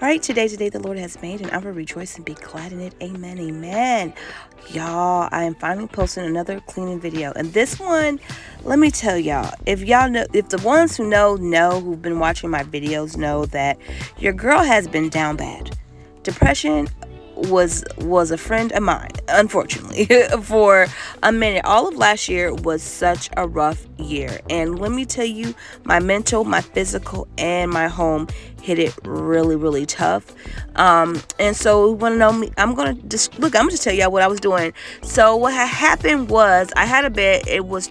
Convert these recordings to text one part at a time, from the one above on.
All right, today the Lord has made, and I will rejoice and be glad in it. Amen, amen. Y'all, I am finally posting another cleaning video. And this one, let me tell y'all, if y'all know, if the ones who know, who've been watching my videos know that your girl has been down bad. Depression was a friend of mine, unfortunately, for a minute. All of last year was such a rough year, and let me tell you, my mental, my physical, and my home hit it really, really tough. And so you want to know me? I'm gonna just tell y'all what I was doing. So what had happened was I had a bed. It was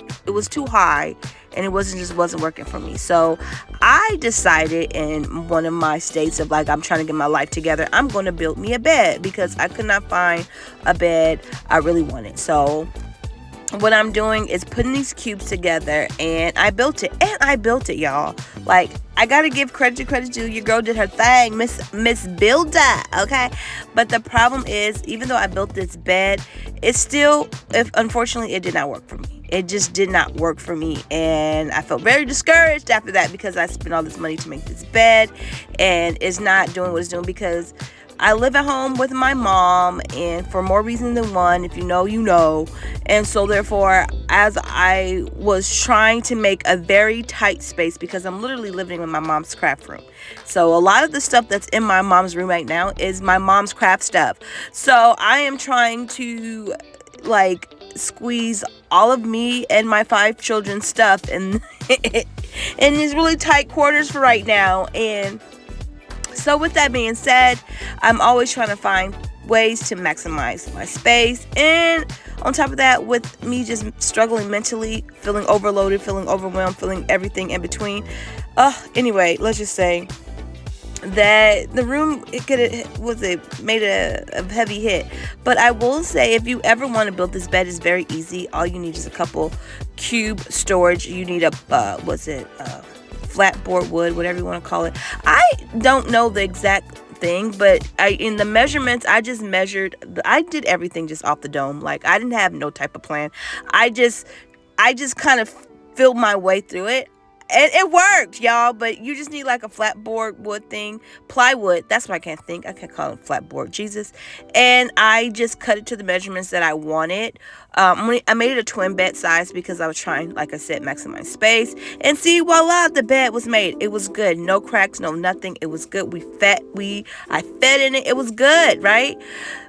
too high, and it wasn't working for me. So I decided, in one of my states of like I'm trying to get my life together, I'm going to build me a bed because I could not find a bed I really wanted. So what I'm doing is putting these cubes together, and I built it, y'all. Like, I gotta give credit to credit due. Your girl did her thing, Miss Builder, okay? But the problem is, even though I built this bed, it's still, if unfortunately, it did not work for me. It just did not work for me, and I felt very discouraged after that because I spent all this money to make this bed, and it's not doing what it's doing because I live at home with my mom, and for more reasons than one, if you know, you know. And so therefore, as I was trying to make a very tight space, because I'm literally living in my mom's craft room. So a lot of the stuff that's in my mom's room right now is my mom's craft stuff. So I am trying to like squeeze all of me and my 5 children's stuff in in these really tight quarters for right now. And so with that being said, I'm always trying to find ways to maximize my space. And on top of that, with me just struggling mentally, feeling overloaded, feeling overwhelmed, feeling everything in between. Anyway, let's just say that the room made a heavy hit. But I will say, if you ever want to build this bed, it's very easy. All you need is a couple cube storage. You need a flatboard wood, whatever you want to call it. I don't know the exact thing, but in the measurements, I just measured. I did everything just off the dome. Like, I didn't have no type of plan. I just kind of filled my way through it. And it worked, y'all, but you just need like a flatboard wood thing, plywood. That's what I can't think. I can't call it flatboard, Jesus. And I just cut it to the measurements that I wanted. I made it a twin bed size because I was trying, like I said, maximize space. And see, voila, the bed was made. It was good. No cracks, no nothing. It was good. I fed in it. It was good, right?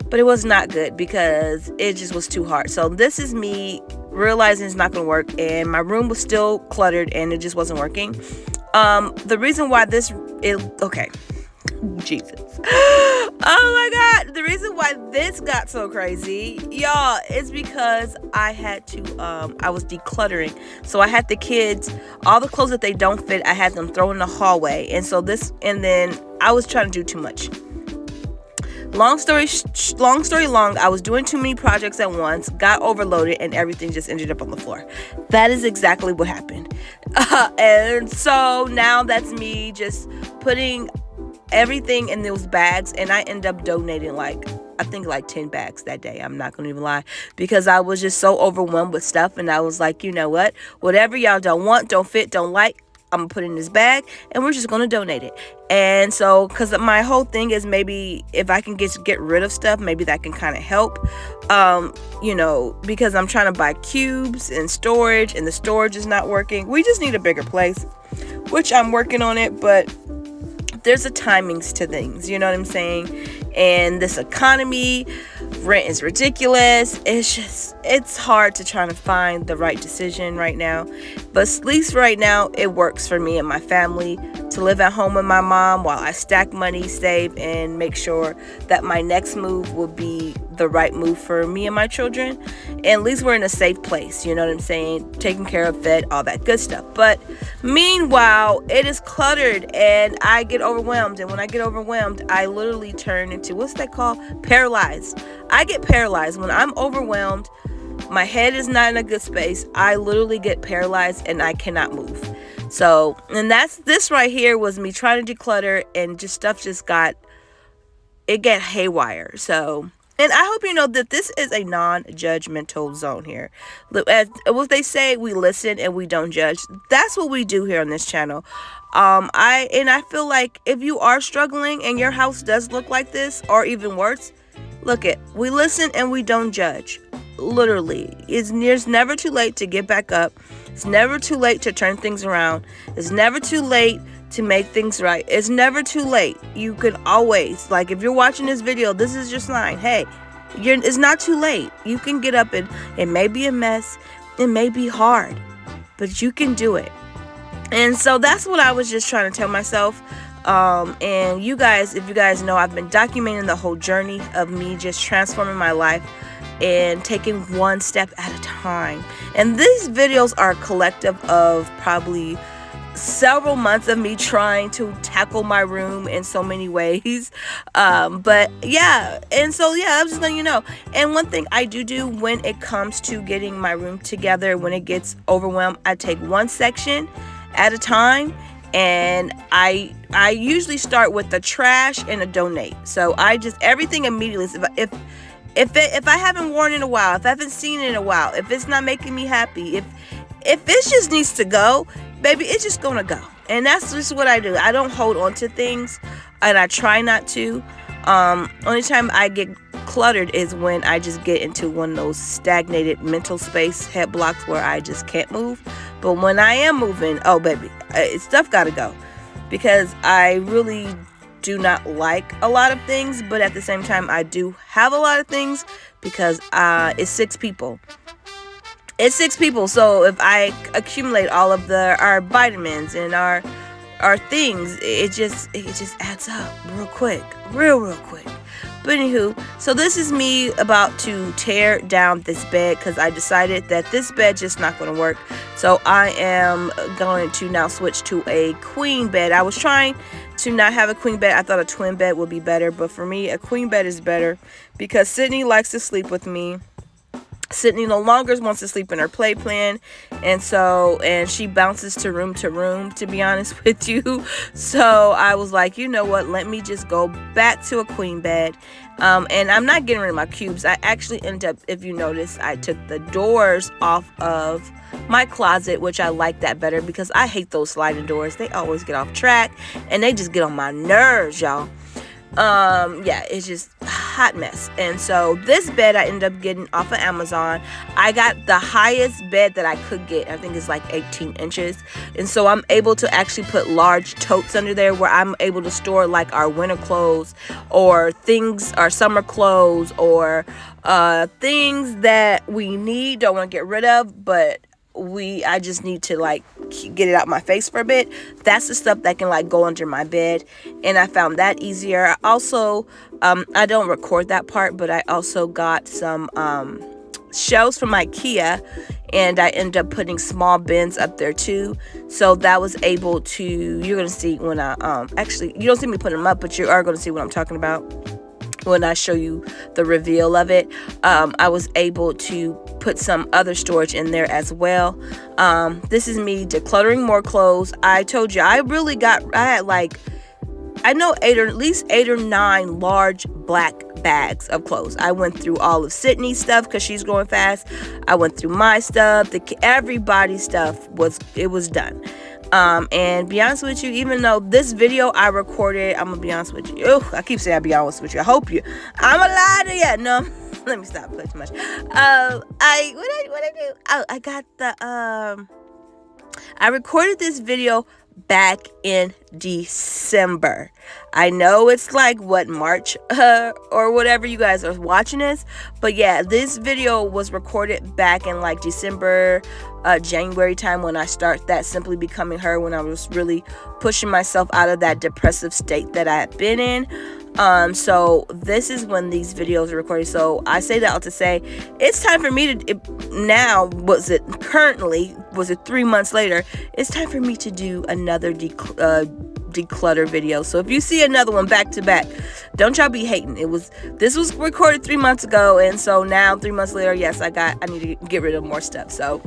But it was not good because it just was too hard. So this is me realizing it's not going to work, and my room was still cluttered and it just wasn't working. The reason why Jesus. Oh my God. The reason why this got so crazy, y'all, is because I was decluttering. So I had the kids, all the clothes that they don't fit, I had them throw in the hallway. And then I was trying to do too much. Long story long, I was doing too many projects at once, got overloaded, and everything just ended up on the floor. That is exactly what happened. And so now that's me just putting everything in those bags, and I end up donating I think 10 bags that day. I'm not gonna even lie, because I was just so overwhelmed with stuff, and I was like, you know what? Whatever y'all don't want, don't fit, don't like, I'm gonna put it in this bag, and we're just gonna donate it. And so, because my whole thing is, maybe if I can get rid of stuff, maybe that can kind of help. Because I'm trying to buy cubes and storage, and the storage is not working. We just need a bigger place, which I'm working on it, but there's a timings to things, you know what I'm saying? And this economy, rent is ridiculous. It's hard to try to find the right decision right now. But at least right now, it works for me and my family to live at home with my mom while I stack money, save, and make sure that my next move will be the right move for me and my children. And at least we're in a safe place, you know what I'm saying? Taken care of, fed, all that good stuff. But meanwhile, it is cluttered and I get overwhelmed. And when I get overwhelmed, I literally turn into, what's that called? Paralyzed. I get paralyzed. When I'm overwhelmed, my head is not in a good space. I literally get paralyzed and I cannot move. So, and this right here was me trying to declutter, and stuff got haywire. So And I hope you know that this is a non-judgmental zone here. As what they say, we listen and we don't judge. That's what we do here on this channel. I feel like if you are struggling and your house does look like this, or even worse, we listen and we don't judge. Literally, it's never too late to get back up. It's never too late to turn things around. It's never too late to make things right. It's never too late. You can always, like, if you're watching this video, this is your sign. Hey, it's not too late. You can get up, and it may be a mess. It may be hard, but you can do it. And so that's what I was just trying to tell myself. And you guys, if you guys know, I've been documenting the whole journey of me just transforming my life and taking one step at a time. And these videos are a collective of probably several months of me trying to tackle my room in so many ways. But yeah, and so yeah, I'm just letting you know. And one thing I do when it comes to getting my room together, when it gets overwhelmed, I take one section at a time. And I usually start with the trash and a donate. So I just, everything immediately. If I haven't worn it in a while, if I haven't seen it in a while, if it's not making me happy, if it just needs to go, baby, it's just gonna go. And that's just what I do. I don't hold on to things, and I try not to. Only time I get cluttered is when I just get into one of those stagnated mental space head blocks where I just can't move. But when I am moving, oh baby, stuff gotta go, because I really do not like a lot of things, but at the same time I do have a lot of things, because it's 6 people. It's 6 people, so if I accumulate all of our vitamins and our things, it just adds up real quick, real quick. But anywho, so this is me about to tear down this bed, because I decided that this bed just not going to work. So I am going to now switch to a queen bed. I was trying to not have a queen bed. I thought a twin bed would be better, but for me, a queen bed is better, because Sydney likes to sleep with me. Sydney no longer wants to sleep in her playpen, and she bounces to room, to be honest with you. So I was like, you know what, let me just go back to a queen bed. And I'm not getting rid of my cubes. I actually ended up, if you notice, I took the doors off of my closet, which I like that better, because I hate those sliding doors. They always get off track and they just get on my nerves, y'all. Yeah, it's just a hot mess. And so this bed I ended up getting off of Amazon. I got the highest bed that I could get. I think it's like 18 inches. And so I'm able to actually put large totes under there, where I'm able to store like our winter clothes, or things, our summer clothes, or things that we need, don't want to get rid of, but I just need to like get it out my face for a bit. That's the stuff that can like go under my bed, and I found that easier. I also I don't record that part, but I also got some shelves from IKEA, and I ended up putting small bins up there too. So that was able to, you're gonna see when I actually, you don't see me putting them up, but you are gonna see what I'm talking about when I show you the reveal of it. I was able to put some other storage in there as well. This is me decluttering more clothes. I told you, I had like, I know at least 8 or 9 large black bags of clothes. I went through all of Sydney's stuff, because she's growing fast. I went through my stuff, everybody's stuff was done. And be honest with you, even though this video I recorded, I'm gonna be honest with you. I keep saying I'll be honest with you. I'm a lie to you. No, let me stop putting too much. What I do? Oh, I got I recorded this video back in December. I know it's like March or whatever you guys are watching this, but yeah, this video was recorded back in like December, January time, when I start that Simply Becoming Her, when I was really pushing myself out of that depressive state that I had been in. So this is when these videos are recorded. So I say that all to say, it's time for me to, now, was it 3 months later, it's time for me to do another declutter video. So if you see another one back to back, don't y'all be hating. This was recorded 3 months ago, and so now 3 months later, yes, I need to get rid of more stuff. So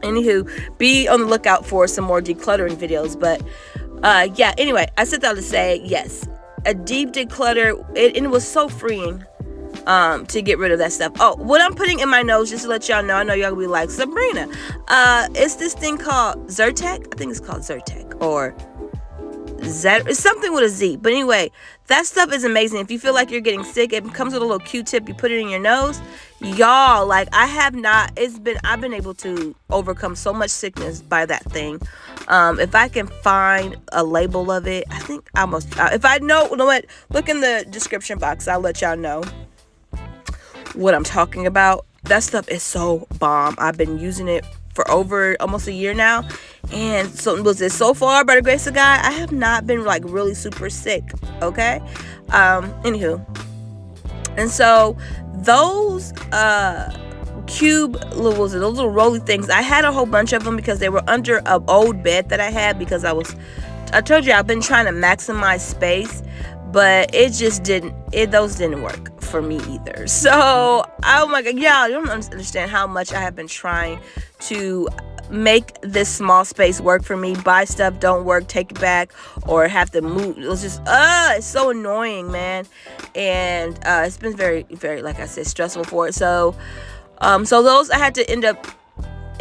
anywho, be on the lookout for some more decluttering videos. But yeah, anyway, I said that to say, yes, a deep declutter, and it was so freeing to get rid of that stuff. Oh, what I'm putting in my nose, just to let y'all know, I know y'all gonna be like, Sabrina, it's this thing called Zyrtec. I think it's called Zyrtec, or it's something with a Z. But anyway, that stuff is amazing. If you feel like you're getting sick, it comes with a little Q-tip. You put it in your nose. Y'all, like, I've been able to overcome so much sickness by that thing. If I can find a label of it, I think I must. If I know what, look in the description box. I'll let y'all know what I'm talking about. That stuff is so bomb. I've been using it for over almost a year now, and so far, by the grace of God, I have not been like really super sick. Okay. Anywho, and so those those little rolly things, I had a whole bunch of them because they were under an old bed that I had, because I told you I've been trying to maximize space, but those didn't work for me either. So, oh my God, y'all, you don't understand how much I have been trying to make this small space work for me. Buy stuff, don't work, take it back, or have to move. It was just, it's so annoying, man. And it's been very, very, like I said, stressful for it. So those, I had to end up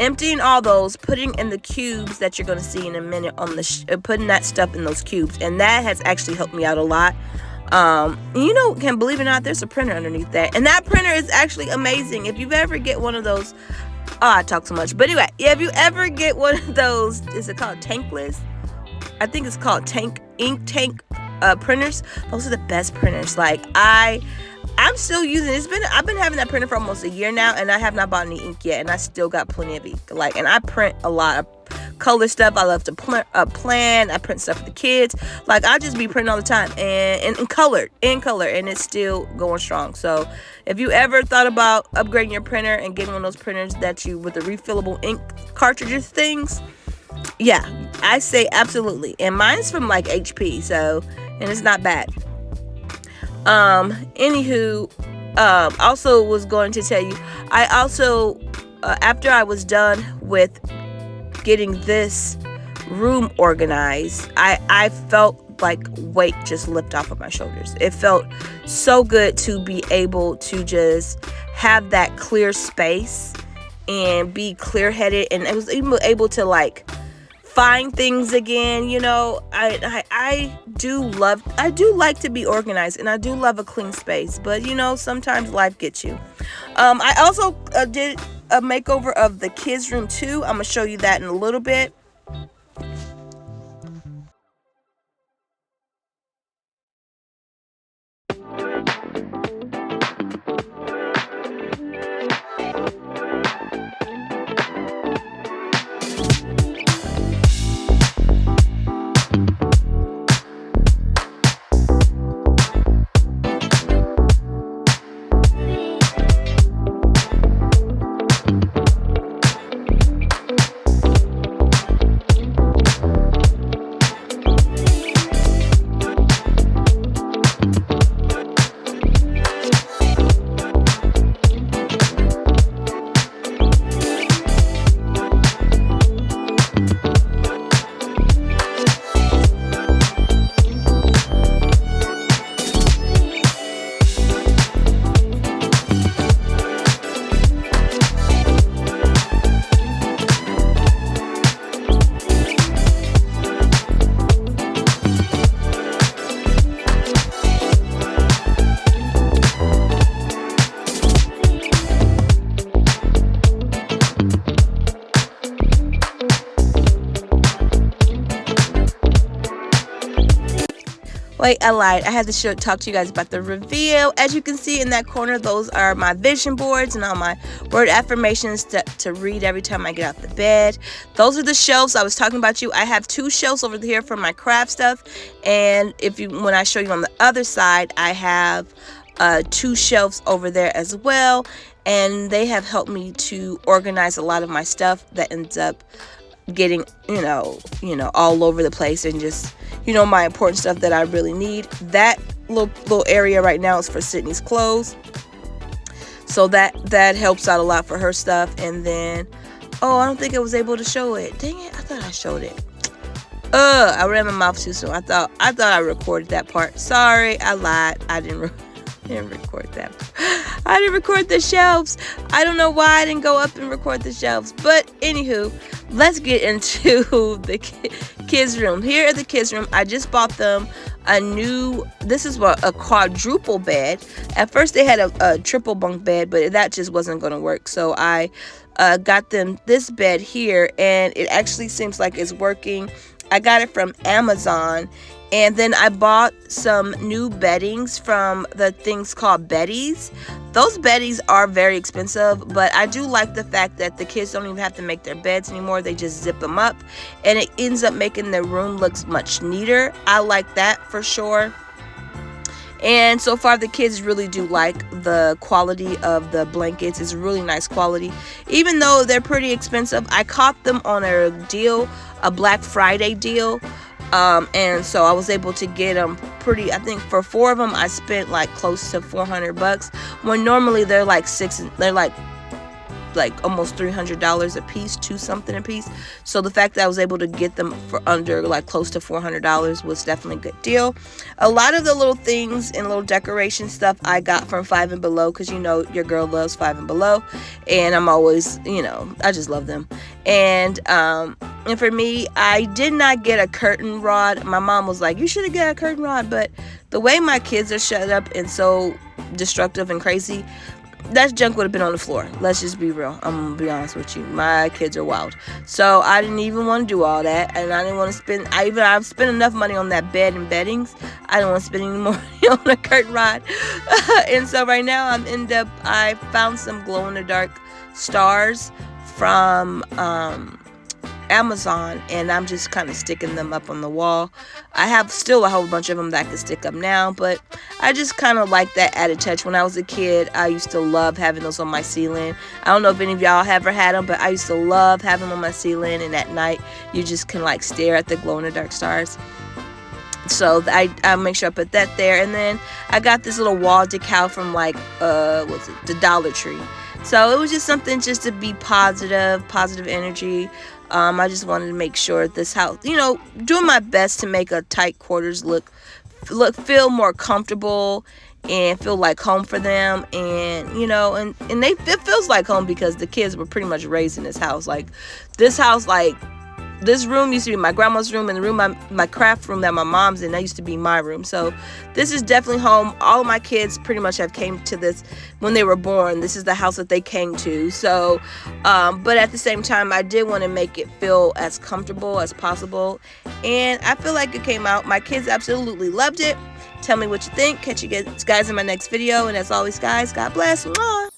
emptying all those, putting in the cubes that you're going to see in a minute on putting that stuff in those cubes. And that has actually helped me out a lot. Can believe it or not, there's a printer underneath that. And that printer is actually amazing. If you ever get one of those, I talk so much. But anyway, if you ever get one of those, is it called tankless? I think it's called ink tank printers. Those are the best printers. Like, I'm still using it. I've been having that printer for almost a year now, and I have not bought any ink yet, and I still got plenty of ink. Like, and I print a lot of color stuff. I love to plan. I print stuff for the kids. Like, I just be printing all the time, and in color, and it's still going strong. So if you ever thought about upgrading your printer and getting one of those printers with the refillable ink cartridges things, yeah, I say absolutely. And mine's from like HP, and it's not bad. Anywho, also was going to tell you, I also, after I was done with getting this room organized, I felt like weight just lift off of my shoulders. It felt so good to be able to just have that clear space and be clear-headed, and I was even able to like find things again. I do like to be organized, and I do love a clean space, but sometimes life gets you. I also did a makeover of the kids room too. I'm gonna show you that in a little bit. Wait, I lied. I had to talk to you guys about the reveal. As you can see in that corner, those are my vision boards and all my word affirmations to read every time I get out the bed. Those are the shelves I was talking about. I have 2 shelves over here for my craft stuff, and when I show you on the other side, I have 2 shelves over there as well, and they have helped me to organize a lot of my stuff that ends up getting all over the place, and just my important stuff that I really need. That little area right now is for Sydney's clothes, so that helps out a lot for her stuff. And then I don't think I was able to show it. Dang it, I thought I showed it. I ran my mouth too soon. I thought I recorded that part. Sorry, I lied. I didn't didn't record that. I didn't record the shelves. I don't know why I didn't go up and record the shelves. But anywho, let's get into the kids' room. Here at the kids' room, I just bought them a new, this is what, a quadruple bed. At first they had a triple bunk bed, but that just wasn't going to work. So I got them this bed here, and it actually seems like it's working. I got it from Amazon. And then I bought some new beddings from the things called Betties. Those Betties are very expensive, but I do like the fact that the kids don't even have to make their beds anymore. They just zip them up, and it ends up making their room looks much neater. I like that for sure. And so far the kids really do like the quality of the blankets. It's really nice quality. Even though they're pretty expensive, I caught them on a deal, a Black Friday deal. And so I was able to get them pretty, I think for 4 of them, I spent like close to $400 when normally they're like almost $300 a piece, $2 something a piece. So the fact that I was able to get them for under like close to $400 was definitely a good deal. A lot of the little things and little decoration stuff I got from 5 and Below, because you know your girl loves 5 and Below, and I'm always, you know, I just love them. And for me, I did not get a curtain rod. My mom was like, you should have got a curtain rod, but the way my kids are shut up and so destructive and crazy, that junk would have been on the floor. Let's just be real. I'm gonna be honest with you. My kids are wild. So I didn't even want to do all that, and I didn't want to spend. I've spent enough money on that bed and beddings. I don't want to spend any more money on a curtain rod. And so right now I found some glow in the dark stars from Amazon, and I'm just kind of sticking them up on the wall. I have still a whole bunch of them that I can stick up now, but I just kind of like that added touch. When I was a kid, I used to love having those on my ceiling. I don't know if any of y'all have ever had them, but I used to love having them on my ceiling, and at night you just can like stare at the glow in the dark stars. So I make sure I put that there. And then I got this little wall decal from like the Dollar Tree. So it was just something just to be positive energy. I just wanted to make sure this house, you know, doing my best to make a tight quarters feel more comfortable and feel like home for them. And you know, and it feels like home because the kids were pretty much raised in this house. Like this house, like this room used to be my grandma's room, and the room my craft room that my mom's in, that used to be my room. So this is definitely home. All of my kids pretty much have came to this when they were born. This is the house that they came to. So but at the same time, I did want to make it feel as comfortable as possible, and I feel like it came out. My kids absolutely loved it. Tell me what you think. Catch you guys in my next video, and as always, guys, God bless. Mwah!